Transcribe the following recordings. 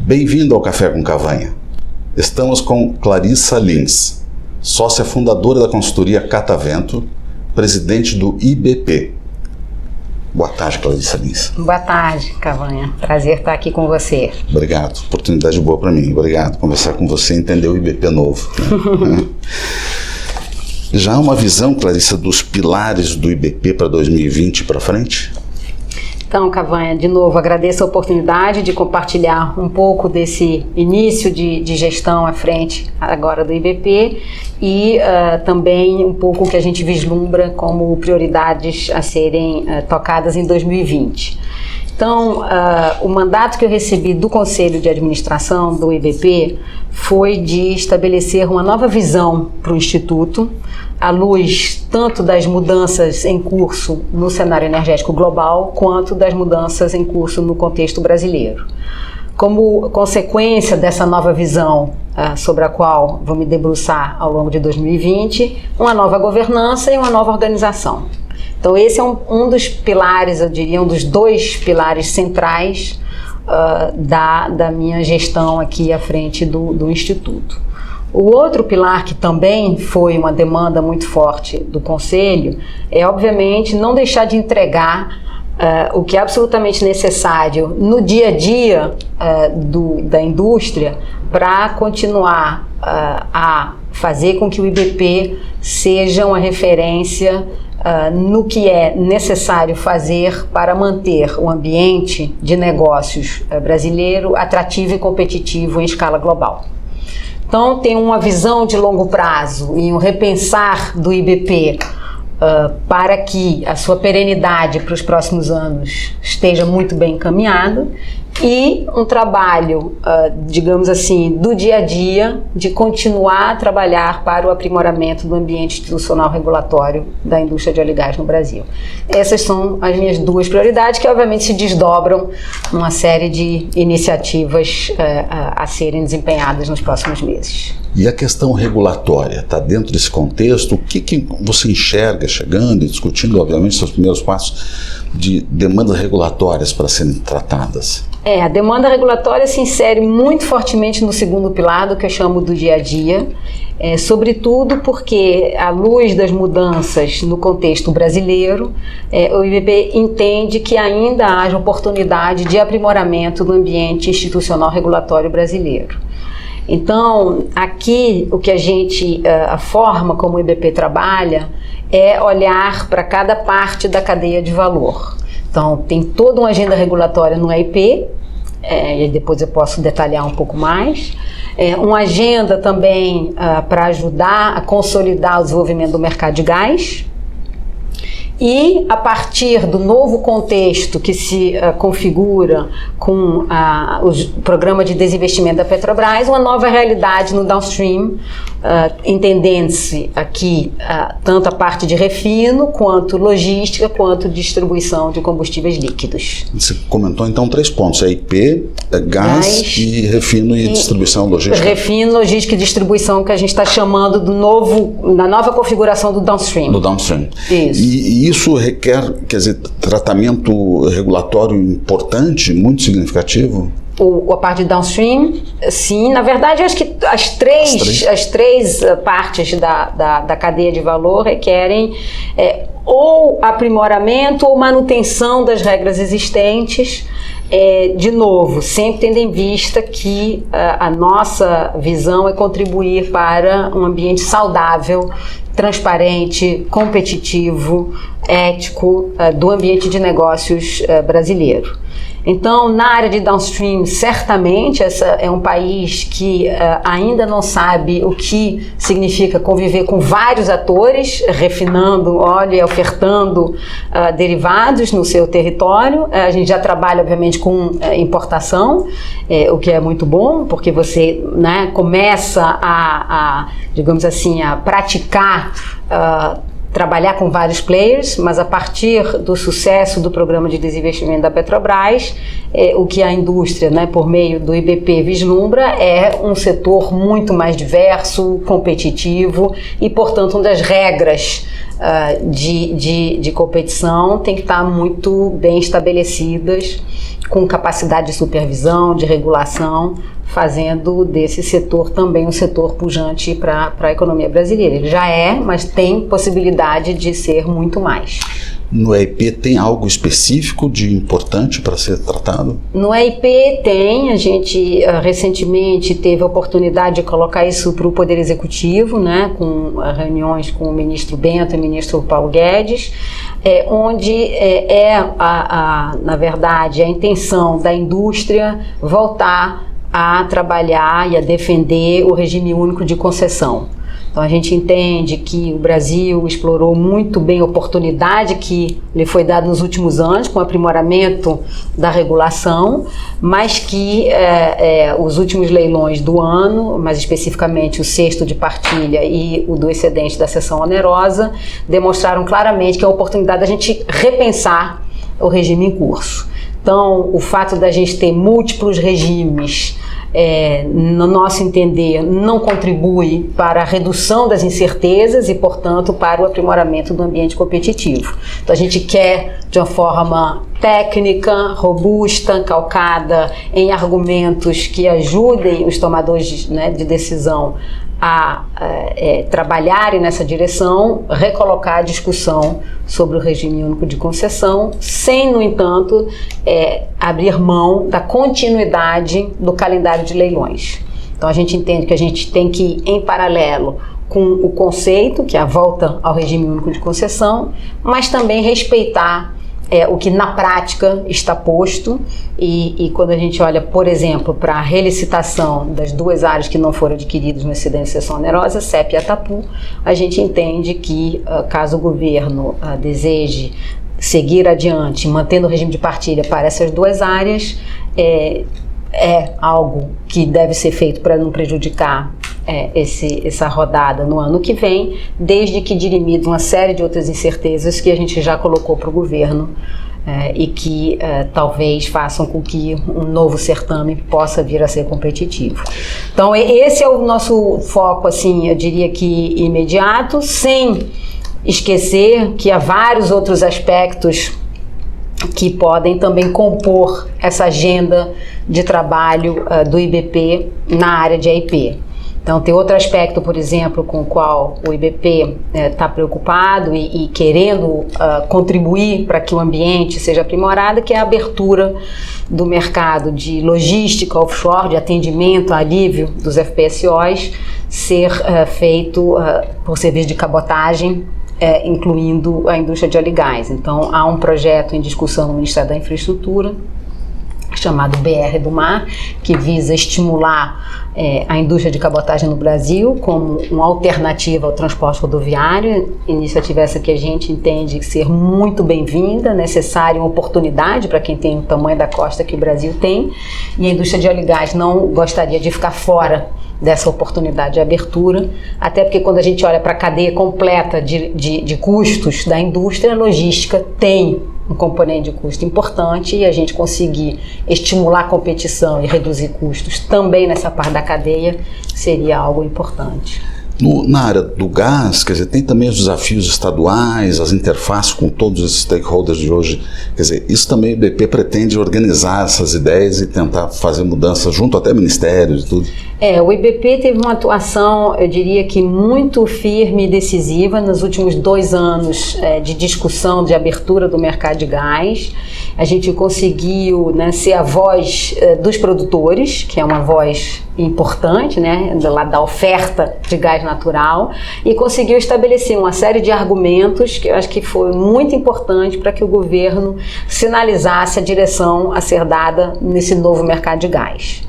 Bem-vindo ao Café com Cavanha. Estamos com Clarissa Lins, sócia fundadora da consultoria Catavento, presidente do IBP. Boa tarde, Clarissa Lins. Boa tarde, Cavanha. Prazer estar aqui com você. Obrigado. Oportunidade boa para mim. Obrigado. Conversar com você e entender o IBP novo. Né? Já há uma visão, Clarissa, dos pilares do IBP para 2020 para frente? Então, Cavanha, de novo, agradeço a oportunidade de compartilhar um pouco desse início de gestão à frente agora do IBP e também um pouco o que a gente vislumbra como prioridades a serem tocadas em 2020. Então, o mandato que eu recebi do Conselho de Administração do IBP foi de estabelecer uma nova visão para o Instituto, à luz tanto das mudanças em curso no cenário energético global, quanto das mudanças em curso no contexto brasileiro. Como consequência dessa nova visão, sobre a qual vou me debruçar ao longo de 2020, uma nova governança e uma nova organização. Então esse é um dos pilares, eu diria, um dos dois pilares centrais da minha gestão aqui à frente do Instituto. O outro pilar que também foi uma demanda muito forte do Conselho é, obviamente, não deixar de entregar o que é absolutamente necessário no dia a dia da indústria para continuar a fazer com que o IBP seja uma referência no que é necessário fazer para manter o ambiente de negócios brasileiro atrativo e competitivo em escala global. Então, tem uma visão de longo prazo e um repensar do IBP para que a sua perenidade para os próximos anos esteja muito bem encaminhado e um trabalho, digamos assim, do dia a dia de continuar a trabalhar para o aprimoramento do ambiente institucional regulatório da indústria de óleo e gás no Brasil. Essas são as minhas duas prioridades que obviamente se desdobram numa série de iniciativas a serem desempenhadas nos próximos meses. E a questão regulatória, está dentro desse contexto? O que você enxerga chegando e discutindo, obviamente, seus primeiros passos de demandas regulatórias para serem tratadas? A demanda regulatória se insere muito fortemente no segundo pilar, do que eu chamo do dia a dia, sobretudo porque, à luz das mudanças no contexto brasileiro, o IBP entende que ainda haja oportunidade de aprimoramento do ambiente institucional regulatório brasileiro. Então, aqui o que a forma como o IBP trabalha é olhar para cada parte da cadeia de valor. Então, tem toda uma agenda regulatória no EIP, e depois eu posso detalhar um pouco mais. Uma agenda também para ajudar a consolidar o desenvolvimento do mercado de gás. E, a partir do novo contexto que se configura com o programa de desinvestimento da Petrobras, uma nova realidade no downstream, entendendo-se aqui tanto a parte de refino, quanto logística, quanto distribuição de combustíveis líquidos. Você comentou então 3 pontos, IP, gás e refino e distribuição logística. Refino, logística e distribuição, que a gente está chamando da nova configuração do downstream. Do downstream. Isso. E isso requer, quer dizer, tratamento regulatório importante, muito significativo? A parte de downstream, sim. Na verdade, eu acho que as três partes da cadeia de valor requerem ou aprimoramento ou manutenção das regras existentes. De novo, sempre tendo em vista que a nossa visão é contribuir para um ambiente saudável, transparente, competitivo, ético do ambiente de negócios brasileiro. Então, na área de downstream, certamente, esse é um país que ainda não sabe o que significa conviver com vários atores, refinando óleo e ofertando derivados no seu território. A gente já trabalha, obviamente, com importação, o que é muito bom, porque você começa digamos assim, a praticar trabalhar com vários players, mas a partir do sucesso do programa de desinvestimento da Petrobras, o que a indústria, por meio do IBP, vislumbra é um setor muito mais diverso, competitivo e, portanto, onde as regras de competição têm que estar muito bem estabelecidas, com capacidade de supervisão, de regulação, fazendo desse setor também um setor pujante para a economia brasileira. Ele já é, mas tem possibilidade de ser muito mais. No EIP tem algo específico de importante para ser tratado? No EIP tem, a gente recentemente teve a oportunidade de colocar isso para o Poder Executivo, né, com reuniões com o ministro Bento e o ministro Paulo Guedes, onde na verdade, a intenção da indústria voltar a trabalhar e a defender o regime único de concessão. Então a gente entende que o Brasil explorou muito bem a oportunidade que lhe foi dada nos últimos anos com o aprimoramento da regulação, mas que os últimos leilões do ano, mais especificamente o 6º de partilha e o do excedente da cessão onerosa, demonstraram claramente que é a oportunidade da gente repensar o regime em curso. Então, o fato da gente ter múltiplos regimes, no nosso entender, não contribui para a redução das incertezas e, portanto, para o aprimoramento do ambiente competitivo. Então, a gente quer, de uma forma técnica, robusta, calcada em argumentos que ajudem os tomadores de decisão a trabalharem nessa direção, recolocar a discussão sobre o regime único de concessão, sem, no entanto, abrir mão da continuidade do calendário de leilões. Então a gente entende que a gente tem que ir em paralelo com o conceito, que é a volta ao regime único de concessão, mas também respeitar o que na prática está posto e quando a gente olha, por exemplo, para a relicitação das 2 áreas que não foram adquiridas no excedente de cessão onerosa, CEP e Atapu, a gente entende que caso o governo deseje seguir adiante, mantendo o regime de partilha para essas 2 áreas, é algo que deve ser feito para não prejudicar essa rodada no ano que vem, desde que dirimidos uma série de outras incertezas que a gente já colocou para o governo e que talvez façam com que um novo certame possa vir a ser competitivo. Então esse é o nosso foco, assim, eu diria que imediato, sem esquecer que há vários outros aspectos que podem também compor essa agenda de trabalho do IBP na área de EIP. Então, tem outro aspecto, por exemplo, com o qual o IBP está preocupado e querendo contribuir para que o ambiente seja aprimorado, que é a abertura do mercado de logística offshore, de atendimento, alívio dos FPSOs, ser feito por serviço de cabotagem, incluindo a indústria de óleo e gás. Então, há um projeto em discussão no Ministério da Infraestrutura, chamado BR do Mar, que visa estimular a indústria de cabotagem no Brasil como uma alternativa ao transporte rodoviário. Iniciativa essa que a gente entende ser muito bem-vinda, necessária, uma oportunidade para quem tem o tamanho da costa que o Brasil tem, e a indústria de óleo e gás não gostaria de ficar fora dessa oportunidade de abertura, até porque quando a gente olha para a cadeia completa de custos da indústria, a logística tem um componente de custo importante, e a gente conseguir estimular a competição e reduzir custos também nessa parte da cadeia seria algo importante. Na área do gás, quer dizer, tem também os desafios estaduais, as interfaces com todos os stakeholders de hoje. Quer dizer, isso também o IBP pretende organizar essas ideias e tentar fazer mudanças junto até ministérios e tudo. O IBP teve uma atuação, eu diria que muito firme e decisiva nos últimos 2 anos de discussão de abertura do mercado de gás. A gente conseguiu ser a voz dos produtores, que é uma voz importante, do lado da oferta de gás natural, e conseguiu estabelecer uma série de argumentos que eu acho que foi muito importante para que o governo sinalizasse a direção a ser dada nesse novo mercado de gás.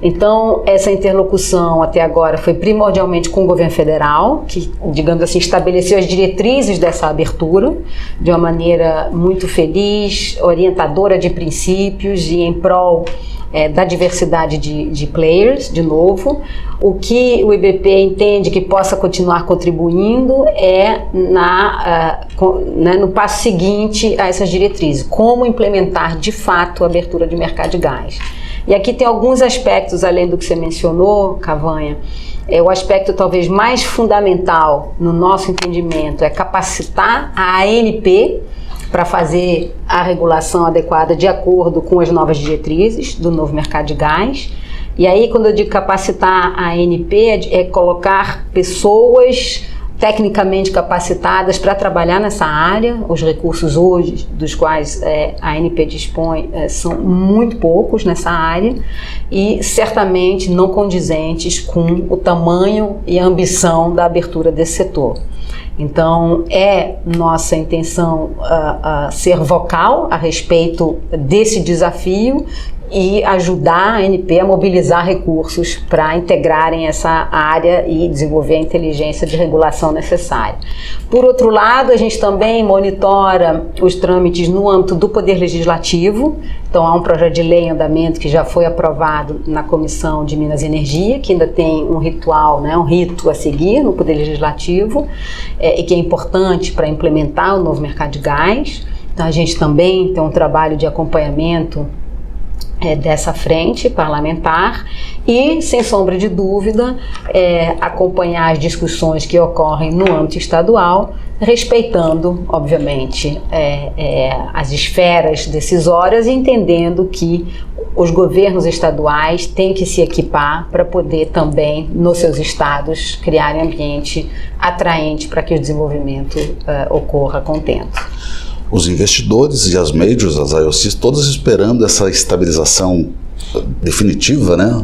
Então, essa interlocução até agora foi primordialmente com o governo federal, que, digamos assim, estabeleceu as diretrizes dessa abertura de uma maneira muito feliz, orientadora de princípios e em prol da diversidade de players, de novo. O que o IBP entende que possa continuar contribuindo no passo seguinte a essas diretrizes, como implementar de fato a abertura de mercado de gás. E aqui tem alguns aspectos, além do que você mencionou, Cavanha. O aspecto talvez mais fundamental no nosso entendimento é capacitar a ANP para fazer a regulação adequada de acordo com as novas diretrizes do novo mercado de gás. E aí, quando eu digo capacitar a ANP, é colocar pessoas tecnicamente capacitadas para trabalhar nessa área. Os recursos hoje, dos quais a ANP dispõe, são muito poucos nessa área e certamente não condizentes com o tamanho e a ambição da abertura desse setor. Então, é nossa intenção ser vocal a respeito desse desafio e ajudar a ANP a mobilizar recursos para integrarem essa área e desenvolver a inteligência de regulação necessária. Por outro lado, a gente também monitora os trâmites no âmbito do Poder Legislativo. Então, há um projeto de lei em andamento que já foi aprovado na Comissão de Minas e Energia, que ainda tem um ritual, né, um rito a seguir no Poder Legislativo, e que é importante para implementar o novo mercado de gás. Então, a gente também tem um trabalho de acompanhamento dessa frente parlamentar e, sem sombra de dúvida, acompanhar as discussões que ocorrem no âmbito estadual, respeitando, obviamente, as esferas decisórias e entendendo que os governos estaduais têm que se equipar para poder também, nos seus estados, criarem ambiente atraente para que o desenvolvimento ocorra contento. Os investidores e as majors, as IOCs, todas esperando essa estabilização definitiva, né?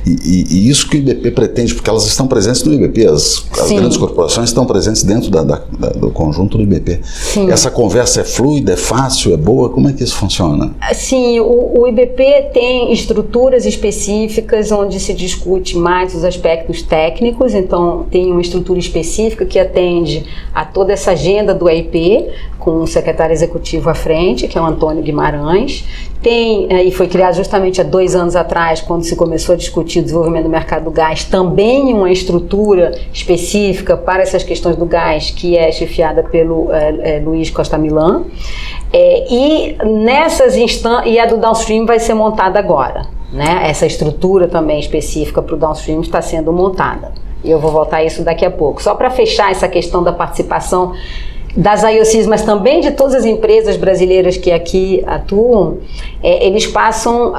E isso que o IBP pretende, porque elas estão presentes no IBP, as grandes corporações estão presentes dentro do conjunto do IBP. Sim. Essa conversa é fluida, é fácil, é boa? Como é que isso funciona? Sim, o IBP tem estruturas específicas onde se discute mais os aspectos técnicos, então tem uma estrutura específica que atende a toda essa agenda do EIP, com o secretário executivo à frente, que é o Antônio Guimarães. E foi criado justamente há 2 anos atrás, quando se começou a discutir o desenvolvimento do mercado do gás, também uma estrutura específica para essas questões do gás, que é chefiada pelo Luiz Costa Milã. E a do downstream vai ser montada agora, né? Essa estrutura também específica para o downstream está sendo montada. E eu vou voltar a isso daqui a pouco. Só para fechar essa questão da participação das IOCs, mas também de todas as empresas brasileiras que aqui atuam, eles passam,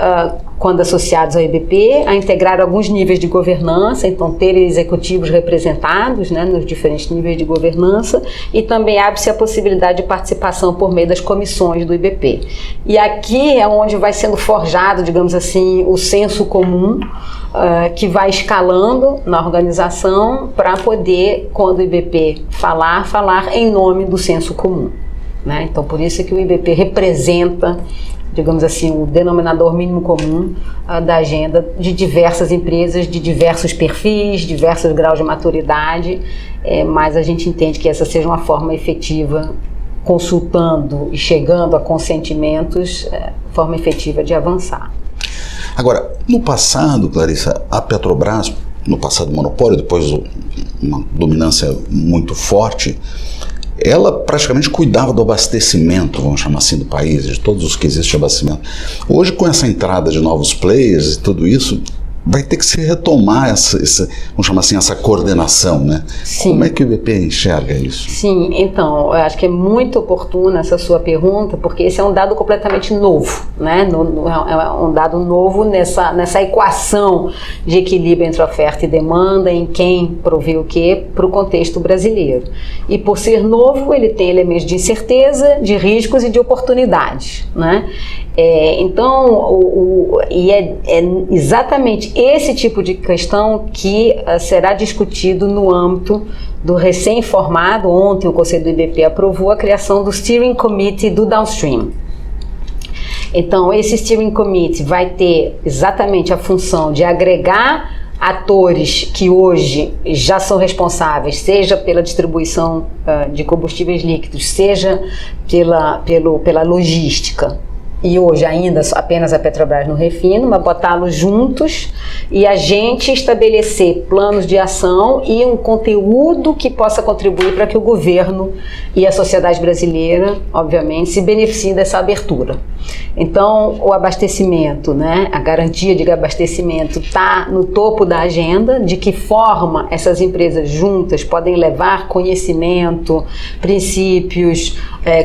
quando associados ao IBP, a integrar alguns níveis de governança, então terem executivos representados, né, nos diferentes níveis de governança, e também abre-se a possibilidade de participação por meio das comissões do IBP. E aqui é onde vai sendo forjado, digamos assim, o senso comum, que vai escalando na organização para poder, quando o IBP falar em nome do senso comum, né? Então, por isso é que o IBP representa, digamos assim, o denominador mínimo comum da agenda de diversas empresas, de diversos perfis, diversos graus de maturidade, mas a gente entende que essa seja uma forma efetiva, consultando e chegando a consentimentos, forma efetiva de avançar. Agora, no passado, Clarissa, a Petrobras, no passado monopólio, depois uma dominância muito forte, ela praticamente cuidava do abastecimento, vamos chamar assim, do país, de todos os quesitos de abastecimento. Hoje, com essa entrada de novos players e tudo isso, vai ter que se retomar vamos chamar assim, essa coordenação, né? Sim. Como é que o IBP enxerga isso? Sim, então, eu acho que é muito oportuna essa sua pergunta, porque esse é um dado completamente novo, né? É um dado novo nessa equação de equilíbrio entre oferta e demanda, em quem provê o quê, para o contexto brasileiro. E por ser novo, ele tem elementos de incerteza, de riscos e de oportunidades, né? Então, é exatamente esse tipo de questão que será discutido no âmbito do recém-formado. Ontem o Conselho do IBP aprovou a criação do Steering Committee do Downstream. Então, esse Steering Committee vai ter exatamente a função de agregar atores que hoje já são responsáveis, seja pela distribuição de combustíveis líquidos, seja pela logística, e hoje ainda apenas a Petrobras no refino, mas botá-los juntos e a gente estabelecer planos de ação e um conteúdo que possa contribuir para que o governo e a sociedade brasileira, obviamente, se beneficiem dessa abertura. Então, o abastecimento, né, a garantia de abastecimento está no topo da agenda. De que forma essas empresas juntas podem levar conhecimento, princípios,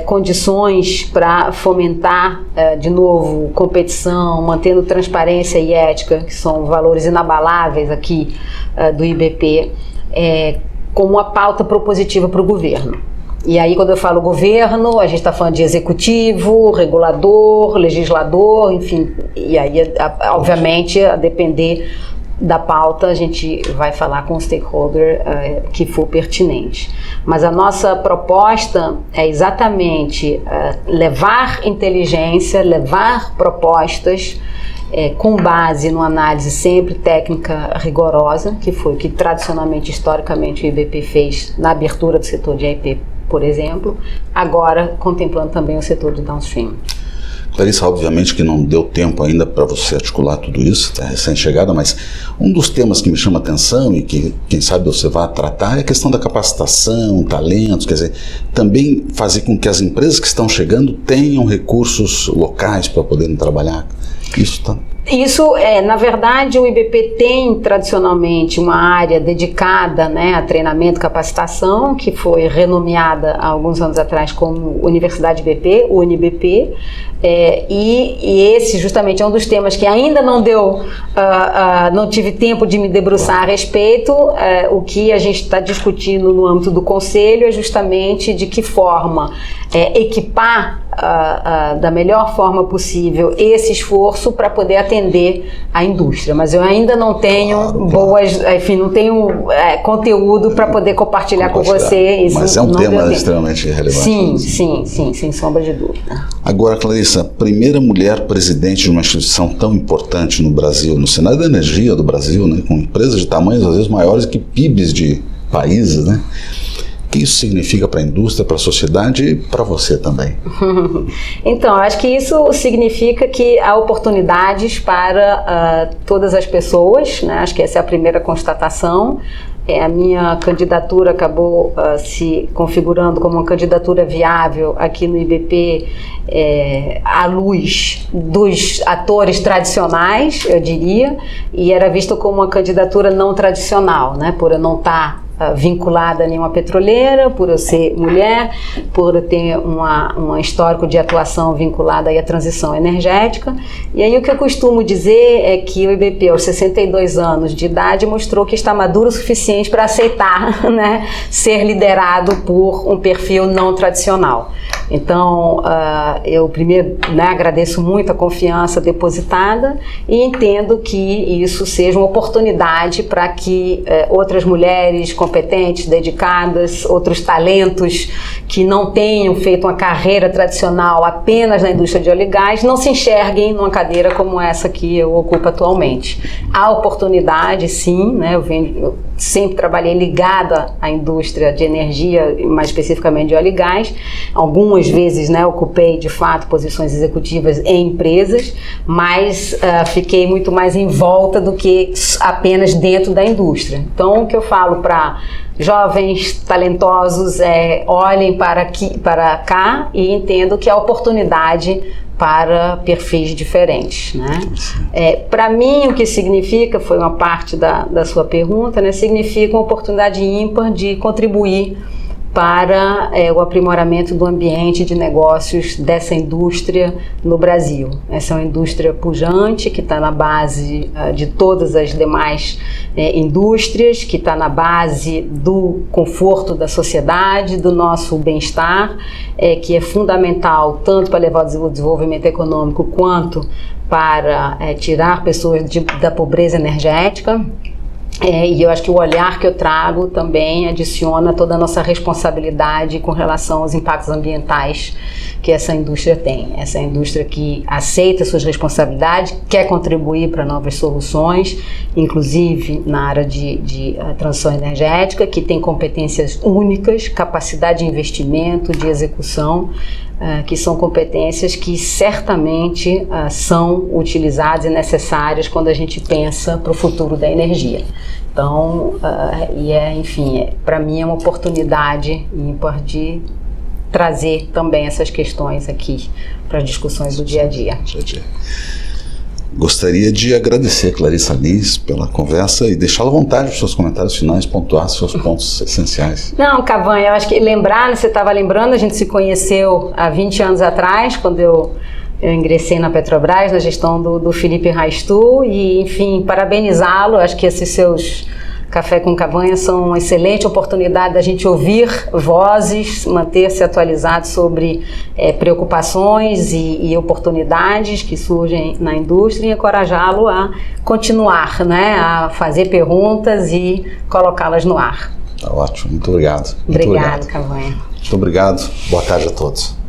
condições para fomentar, de novo, competição, mantendo transparência e ética, que são valores inabaláveis aqui do IBP, como uma pauta propositiva para o governo. E aí, quando eu falo governo, a gente está falando de executivo, regulador, legislador, enfim, e aí, obviamente, a depender da pauta, a gente vai falar com o stakeholder que for pertinente. Mas a nossa proposta é exatamente levar inteligência, levar propostas com base numa análise sempre técnica rigorosa, que foi o que tradicionalmente, historicamente, o IBP fez na abertura do setor de IP, por exemplo, agora contemplando também o setor de downstream. Clarissa, obviamente que não deu tempo ainda para você articular tudo isso, está recém-chegada, mas um dos temas que me chama a atenção e que, quem sabe, você vai tratar é a questão da capacitação, talentos, quer dizer, também fazer com que as empresas que estão chegando tenham recursos locais para poderem trabalhar. Isso na verdade, o IBP tem tradicionalmente uma área dedicada, né, a treinamento e capacitação, que foi renomeada há alguns anos atrás como Universidade IBP, UniBP, e esse justamente é um dos temas que ainda não não tive tempo de me debruçar a respeito. O que a gente está discutindo no âmbito do Conselho é justamente de que forma equipar da melhor forma possível esse esforço para poder atender a indústria, mas eu ainda não tenho enfim, não tenho conteúdo para poder compartilhar com você. Isso mas é um tema extremamente relevante. Sim, sem sombra de dúvida. Agora, Clarissa, primeira mulher presidente de uma instituição tão importante no Brasil, no cenário da energia do Brasil, né, com empresas de tamanhos às vezes maiores que PIBs de países, né? O que isso significa para a indústria, para a sociedade e para você também? Então, acho que isso significa que há oportunidades para todas as pessoas, né? Acho que essa é a primeira constatação. A minha candidatura acabou se configurando como uma candidatura viável aqui no IBP à luz dos atores tradicionais, eu diria, e era vista como uma candidatura não tradicional, né? Por eu não estar vinculada a nenhuma petroleira, por eu ser mulher, por eu ter um histórico de atuação vinculada aí à transição energética. E aí o que eu costumo dizer é que o IBP, aos 62 anos de idade, mostrou que está maduro o suficiente para aceitar, né, ser liderado por um perfil não tradicional. Então, eu primeiro, né, agradeço muito a confiança depositada e entendo que isso seja uma oportunidade para que outras mulheres competentes, dedicadas, outros talentos que não tenham feito uma carreira tradicional apenas na indústria de óleo e gás, não se enxerguem numa cadeira como essa que eu ocupo atualmente. Há oportunidade, sim, né? Eu sempre trabalhei ligada à indústria de energia, mais especificamente de óleo e gás. Algumas vezes, né, ocupei de fato posições executivas em empresas, mas fiquei muito mais em volta do que apenas dentro da indústria. Então, o que eu falo para jovens talentosos olhem para cá e entendo que há oportunidade para perfis diferentes, né? Para mim, o que significa, foi uma parte da sua pergunta, né? Significa uma oportunidade ímpar de contribuir para o aprimoramento do ambiente de negócios dessa indústria no Brasil. Essa é uma indústria pujante, que está na base de todas as demais indústrias, que está na base do conforto da sociedade, do nosso bem-estar, que é fundamental tanto para levar o desenvolvimento econômico quanto para tirar pessoas da pobreza energética. E eu acho que o olhar que eu trago também adiciona toda a nossa responsabilidade com relação aos impactos ambientais que essa indústria tem. Essa indústria que aceita suas responsabilidades, quer contribuir para novas soluções, inclusive na área de transição energética, que tem competências únicas, capacidade de investimento, de execução, que são competências que certamente são utilizadas e necessárias quando a gente pensa para o futuro da energia. Então, enfim, para mim é uma oportunidade ímpar de trazer também essas questões aqui para as discussões do dia a dia. Gostaria de agradecer a Clarissa Lins pela conversa e deixá-la à vontade para os seus comentários finais, pontuar seus pontos essenciais. Não, Cavanha, eu acho que você estava lembrando, a gente se conheceu há 20 anos atrás, quando eu ingressei na Petrobras, na gestão do Felipe Raistu, e, enfim, parabenizá-lo. Acho que esses seus Café com Cavanha são uma excelente oportunidade da gente ouvir vozes, manter-se atualizado sobre preocupações e oportunidades que surgem na indústria e encorajá-lo a continuar, né, a fazer perguntas e colocá-las no ar. Tá ótimo, muito obrigado. Obrigado, Cavanha. Muito obrigado, boa tarde a todos.